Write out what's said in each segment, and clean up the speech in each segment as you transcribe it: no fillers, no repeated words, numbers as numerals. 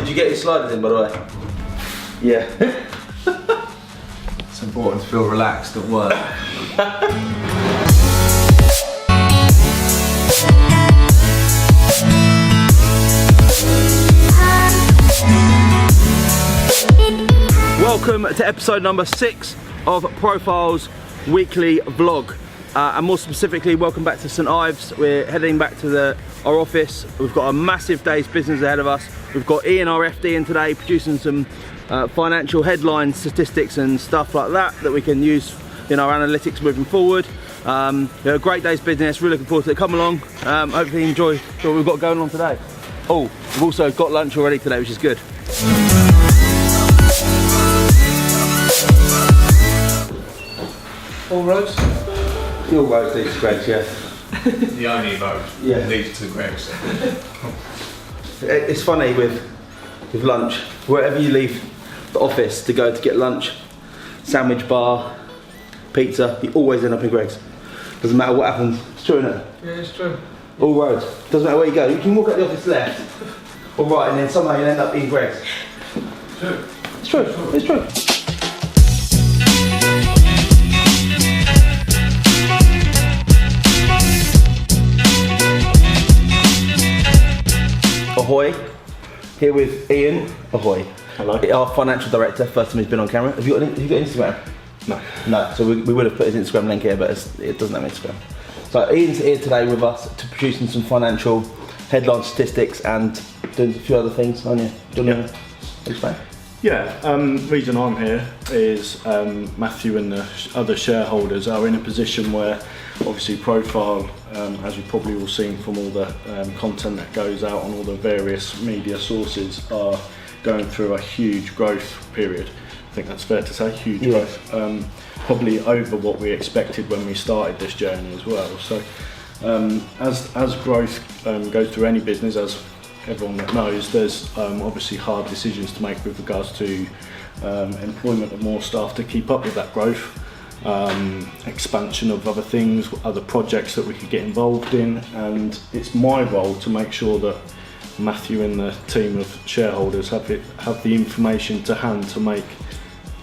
Did you get your sliders in, by the way? Yeah. It's important to feel relaxed at work. Welcome to episode number 6 of Profile's weekly vlog. And more specifically, welcome back to St Ives. We're heading back to our office. We've got a massive day's business ahead of us. We've got Ian, our FD, in today, producing some financial headlines, statistics and stuff like that we can use in our analytics moving forward. A great day's business, really looking forward to it. Come along, hopefully you enjoy what we've got going on today. Oh, we've also got lunch already today, which is good. All roads? Your road leads to Greg's, yeah. The only road leads to Greg's. It's funny with lunch, wherever you leave the office to go to get lunch, sandwich bar, pizza, you always end up in Greg's. Doesn't matter what happens. It's true, isn't it? Yeah, it's true. All roads. Doesn't matter where you go. You can walk out the office left or right, and then somehow you end up in Greg's. True. It's true. It's true. Ahoy, here with Ian. Ahoy. Hello. Our financial director, first time he's been on camera. Have you got Instagram? No. No, so we would have put his Instagram link here, but it doesn't have Instagram. So Ian's here today with us to producing some financial headline statistics and doing a few other things, aren't you? Do you want to explain? Yeah, reason I'm here is Matthew and the other shareholders are in a position where obviously Profile, as you've probably all seen from all the content that goes out on all the various media sources, are going through a huge growth period. I think that's fair to say, huge growth. Probably over what we expected when we started this journey as well. So as growth goes through any business, as everyone that knows, there's obviously hard decisions to make with regards to employment of more staff to keep up with that growth, expansion of other things, other projects that we could get involved in, and it's my role to make sure that Matthew and the team of shareholders have the information to hand to make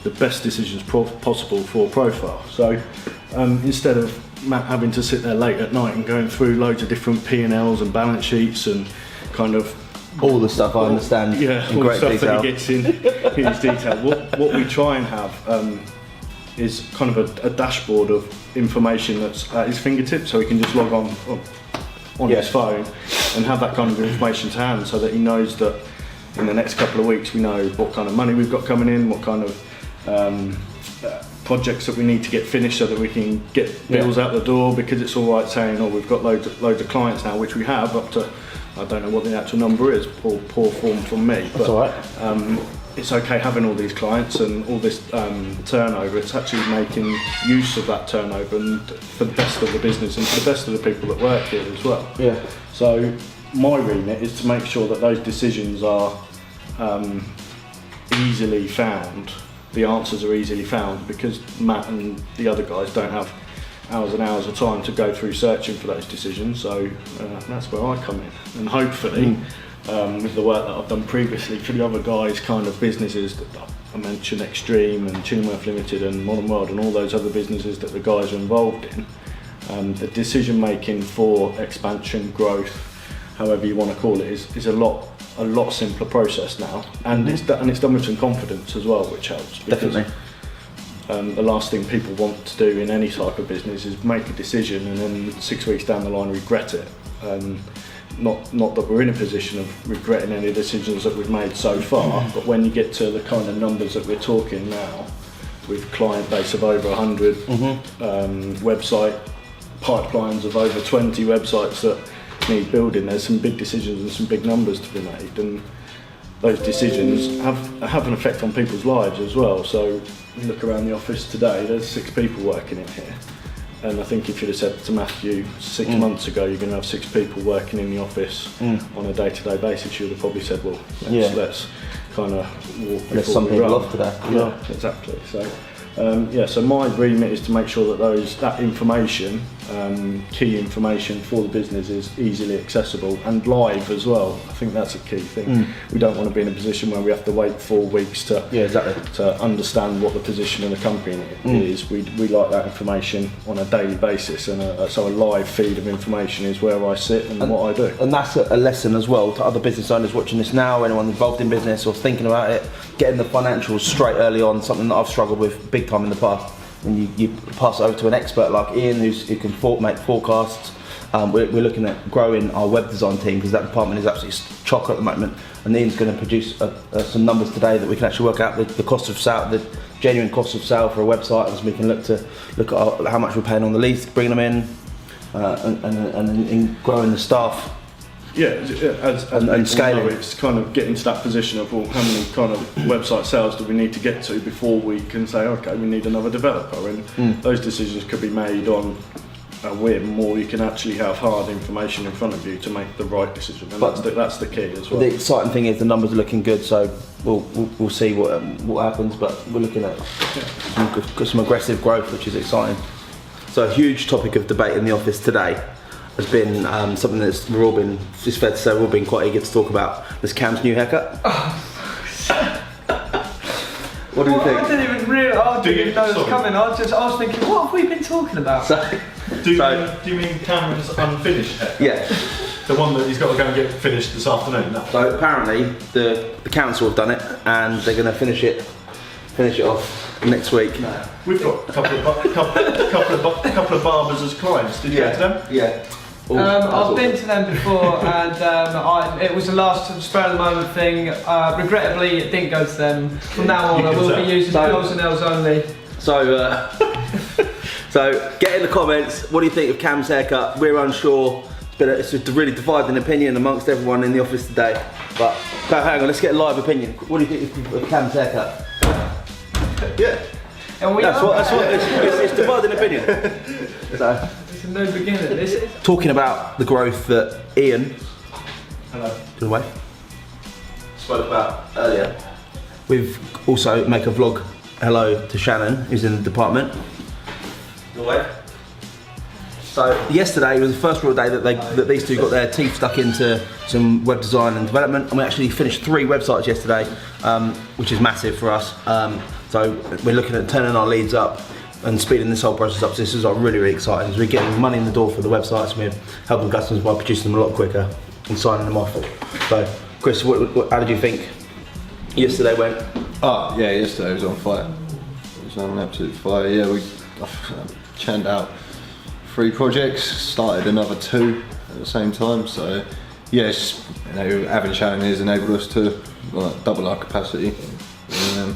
the best decisions possible for Profile. So instead of Matt having to sit there late at night and going through loads of different P&Ls and balance sheets and kind of all the stuff I understand in all great the stuff detail. that he gets in his detail. What we try and have is kind of a dashboard of information that's at his fingertips, so he can just log on his phone and have that kind of information to hand, so that he knows that in the next couple of weeks we know what kind of money we've got coming in, what kind of projects that we need to get finished so that we can get bills out the door, because it's all right saying, oh, we've got loads of clients now, which we have up to, I don't know what the actual number is, poor form from me. That's all right. It's okay having all these clients and all this turnover. It's actually making use of that turnover and for the best of the business and for the best of the people that work here as well. Yeah. So my remit is to make sure that those decisions are easily found. The answers are easily found, because Matt and the other guys don't have hours and hours of time to go through searching for those decisions. So that's where I come in, and hopefully with the work that I've done previously for the other guys' kind of businesses that I mentioned, Extreme and Chillingworth Limited and Modern World and all those other businesses that the guys are involved in, the decision making for expansion, growth, however you want to call it, is a lot simpler process now, and it's done with some confidence as well, which helps. Definitely. The last thing people want to do in any type of business is make a decision and then 6 weeks down the line regret it. Not that we're in a position of regretting any decisions that we've made so far, but when you get to the kind of numbers that we're talking now, with client base of over 100, website pipelines of over 20 websites that need building, there's some big decisions and some big numbers to be made, and those decisions have an effect on people's lives as well. So you look around the office today, there's 6 people working in here. And I think if you'd have said to Matthew 6 months ago, you're going to have 6 people working in the office on a day-to-day basis, you'd have probably said, well, let's kind of walk. There's some people off today. Yeah, exactly. So, so my remit is to make sure that that information key information for the business is easily accessible and live as well. I think that's a key thing. We don't want to be in a position where we have to wait 4 weeks to to understand what the position of the company is. We like that information on a daily basis, and so a live feed of information is where I sit and what I do. And that's a lesson as well to other business owners watching this now, anyone involved in business or thinking about it, getting the financials straight early on, something that I've struggled with big time in the past. And you pass it over to an expert like Ian who can make forecasts. We're looking at growing our web design team because that department is absolutely chock at the moment, and Ian's going to produce some numbers today that we can actually work out the cost of sale, the genuine cost of sale for a website, as we can look at how much we're paying on the lease, bringing them in, and growing the staff. Yeah, and scaling. It's kind of getting to that position of, well, how many kind of website sales do we need to get to before we can say, okay, we need another developer, and those decisions could be made on a whim, or you can actually have hard information in front of you to make the right decision, and that's the key as well. The exciting thing is the numbers are looking good, so we'll see what happens, but we're looking at some aggressive growth, which is exciting. So a huge topic of debate in the office today has been something that's it's fair to say we've all been quite eager to talk about. This Cam's new haircut. What do you think? I didn't even realise. I didn't even know it was coming. I was thinking, what have we been talking about? Do you mean Cameron's unfinished haircut? Yeah. The one that he's got to go and get finished this afternoon. No. So apparently the council have done it, and they're going to finish it off next week. No. We've got a couple of barbers as clients. Did you go to them? Yeah. I've been to them before, and it was a last spur of the moment thing. Regrettably, it didn't go to them. From now on, I will be using Pills and Nails only. So, so get in the comments. What do you think of Cam's haircut? We're unsure. It's a really dividing opinion amongst everyone in the office today. But hang on, let's get a live opinion. What do you think of Cam's haircut? Yeah. And That's what it's dividing opinion. So. It's a no beginner. This is Talking about the growth that Ian, spoke about earlier. We've also make a vlog hello to Shannon, who's in the department. So yesterday was the first real day that these two got their teeth stuck into some web design and development, and we actually finished 3 websites yesterday, which is massive for us. So we're looking at turning our leads up and speeding this whole process up. So this is really, really exciting. So we're getting money in the door for the websites, and we're helping customers by producing them a lot quicker and signing them off. So Chris, how did you think yesterday went? Oh yeah, yesterday was on fire. It was on absolute fire. Yeah, we churned out 3 projects, started another 2 at the same time. So yes, having Shannon has enabled us to double our capacity, and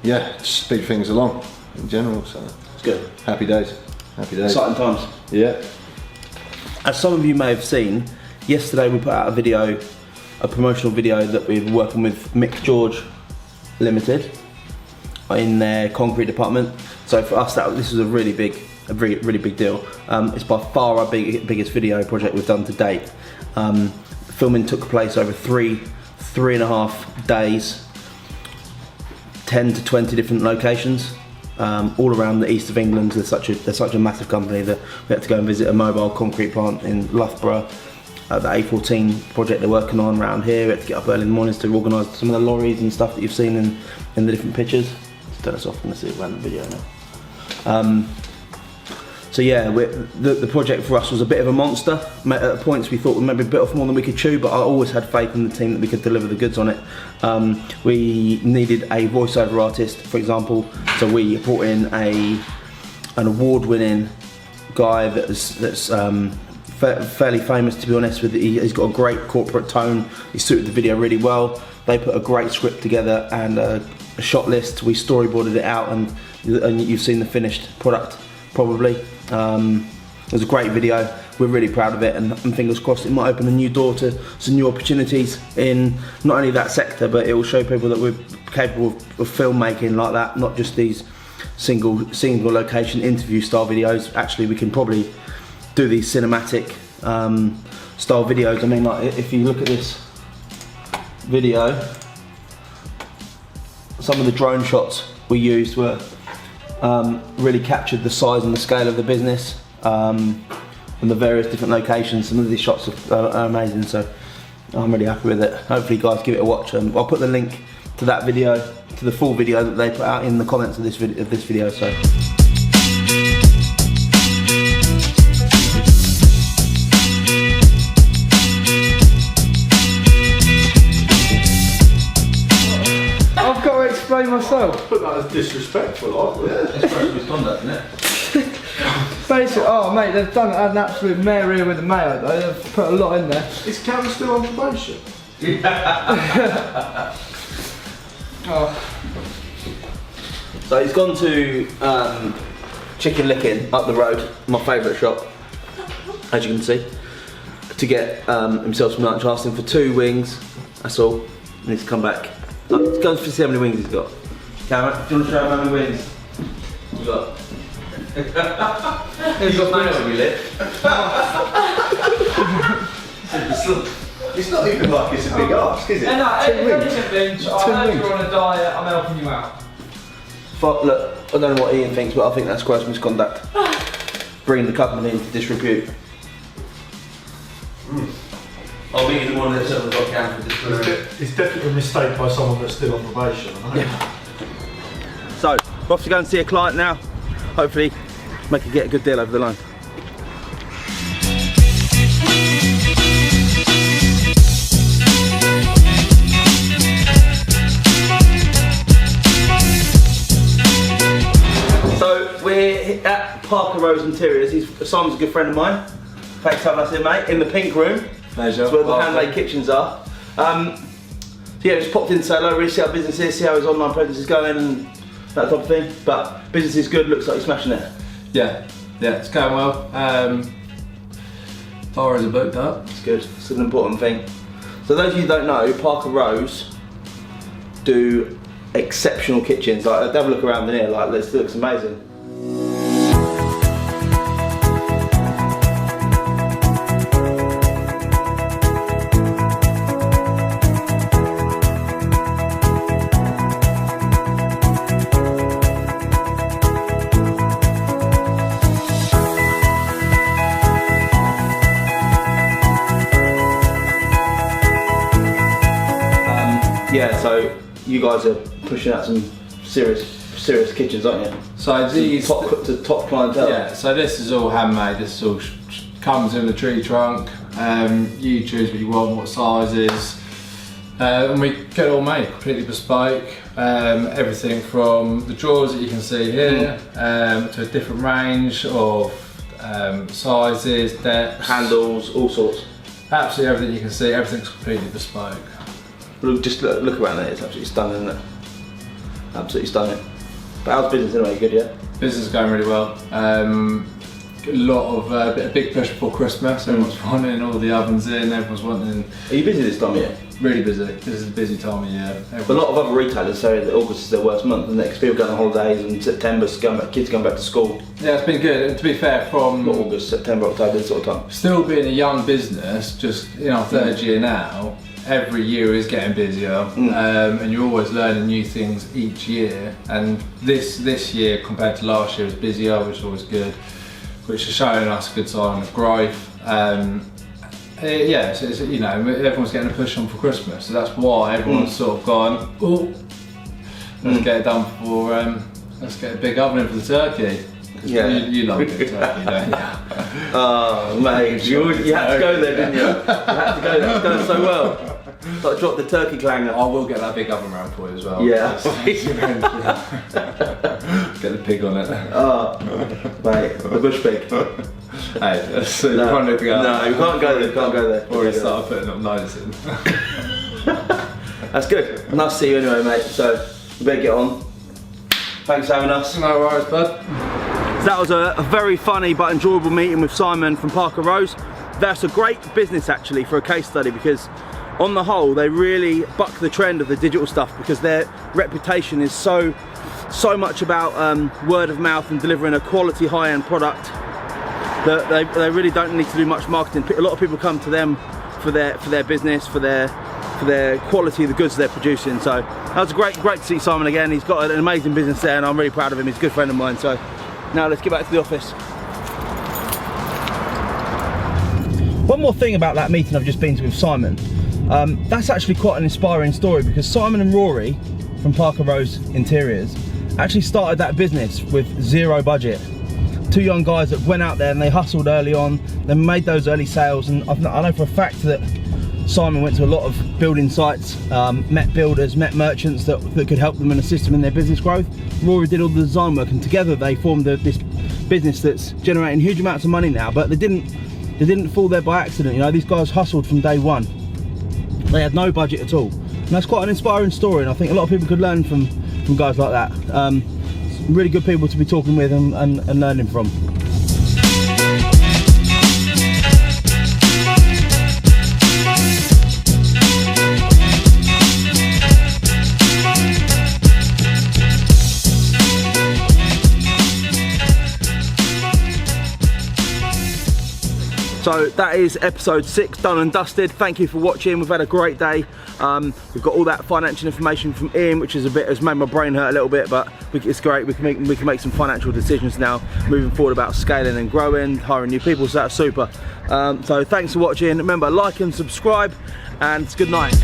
yeah, just speed things along in general. So it's good. Happy days. Exciting times. Yeah. As some of you may have seen, yesterday we put out a promotional video that we were working with Mick George Limited in their concrete department. So for us, this was a really big deal. It's by far our biggest video project we've done to date. Filming took place over 3.5 days, 10 to 20 different locations, all around the east of England. They're such a massive company that we had to go and visit a mobile concrete plant in Loughborough. The A14 project they're working on around here. We had to get up early in the mornings to organise some of the lorries and stuff that you've seen in the different pictures. Let's turn this off and see a random video now. So yeah, the project for us was a bit of a monster. At points we thought we maybe bit off more than we could chew, but I always had faith in the team that we could deliver the goods on it. We needed a voiceover artist, for example, so we brought in an award-winning guy that's fairly famous, to be honest. He's got a great corporate tone. He suited the video really well. They put a great script together and a shot list. We storyboarded it out, and you've seen the finished product probably. It was a great video. We're really proud of it, and fingers crossed it might open a new door to some new opportunities in not only that sector, but it will show people that we're capable of filmmaking like that, not just these single location interview style videos. Actually, we can probably do these cinematic style videos. I mean, like if you look at this video, some of the drone shots we used were really captured the size and the scale of the business. from the various different locations. Some of these shots are amazing, so I'm really happy with it. Hopefully, guys, give it a watch. I'll put the link to that video, to the full video that they put out in the comments of this video. So. I've got to explain myself. Put that as disrespectful, aren't we? It's supposed to be conduct, isn't it? Basically, oh mate, they've done an absolute mare here with the mayo though. They've put a lot in there. Is Cam still on probation? Oh. So he's gone to Chicken Licking up the road, my favourite shop, as you can see, to get himself some lunch. Asked him for 2 wings, that's all. He needs to come back. Let's go and see how many wings he's got. Cameron, do you want to show him how many wings he's got? He's got mayo on your lip. It's not even like it's a big ask, is it? No, anything, Vince. I heard you're on a diet, I'm helping you out. Look, I don't know what Ian thinks, but I think that's gross misconduct. Bringing the company into disrepute. I'll meet you in the morning at 7 o'clock, Cam, for this. It's definitely a mistake by someone that's still on probation. So, we're off to go and see a client now. Hopefully, get a good deal over the line. So, we're at Parker Rose Interiors. Simon's a good friend of mine. Thanks for having us here, mate. In the pink room. Pleasure. That's where the handmade kitchens are. So yeah, just popped in to say hello, really see how business is, see how his online presence is going and that type of thing. But business is good, looks like he's smashing it. Yeah, it's going well. Borrowers are booked up. It's good, it's an important thing. So those of you who don't know, Parker Rose do exceptional kitchens. Like, have a look around in here, like this looks amazing. Yeah, so you guys are pushing out some serious kitchens, aren't you? So these top clientele. Yeah, so this is all handmade. This all comes in the tree trunk. You choose what you want, what sizes, and we get it all made, completely bespoke. Everything from the drawers that you can see here to a different range of sizes, depths, handles, all sorts. Absolutely everything you can see. Everything's completely bespoke. Just look around there, it's absolutely stunning, isn't it? Absolutely stunning. But how's business anyway? Good, yeah? Business is going really well. A lot of a big push before Christmas. Everyone's wanting all the ovens in. Everyone's wanting. Are you busy this time of year? Really busy. This is a busy time of year. A lot of other retailers say that August is their worst month, and next people going on holidays, and September's kids going back to school. Yeah, it's been good. And to be fair, from not August, September, October, this sort of time. Still being a young business, just in our 3rd year now. Every year is getting busier, and you're always learning new things each year. And this year compared to last year is busier, which is always good, which is showing us a good sign of growth. Yeah, so it's, you know, everyone's getting a push on for Christmas, so that's why everyone's sort of gone, oh, let's get it done before, let's get a big oven in for the turkey. Yeah. You love a good turkey, don't you? Oh, mate, you had to go there, didn't you? You had to go there, it's going so well. Like, drop the turkey clanger. I will get that big oven round for you as well. Yeah. Get the pig on it. Oh, mate, the bush pig. Hey, that's no, no, you can't go there, can't go there. Already started putting up notice in. That's good. Nice to see you anyway, mate, so we better get on. Thanks for having us. No worries, bud. So that was a very funny but enjoyable meeting with Simon from Parker Rose. That's a great business actually for a case study, because on the whole they really buck the trend of the digital stuff, because their reputation is so much about word of mouth and delivering a quality high-end product that they really don't need to do much marketing. A lot of people come to them for their business, for their quality of the goods they're producing. So that was great to see Simon again. He's got an amazing business there and I'm really proud of him. He's a good friend of mine. So now let's get back to the office. One more thing about that meeting I've just been to with Simon. That's actually quite an inspiring story, because Simon and Rory from Parker Rose Interiors actually started that business with 0 budget. 2 young guys that went out there and they hustled early on, they made those early sales, and I know for a fact that Simon went to a lot of building sites, met builders, met merchants that could help them and assist them in their business growth. Rory did all the design work, and together they formed this business that's generating huge amounts of money now. But they didn't fall there by accident. You know, these guys hustled from day one. They had no budget at all, and that's quite an inspiring story, and I think a lot of people could learn from guys like that. Really good people to be talking with and learning from. So that is episode 6 done and dusted. Thank you for watching. We've had a great day. We've got all that financial information from Ian, which has made my brain hurt a little bit, but it's great. We can make some financial decisions now moving forward about scaling and growing, hiring new people, so that's super. So thanks for watching. Remember, like and subscribe, and good night.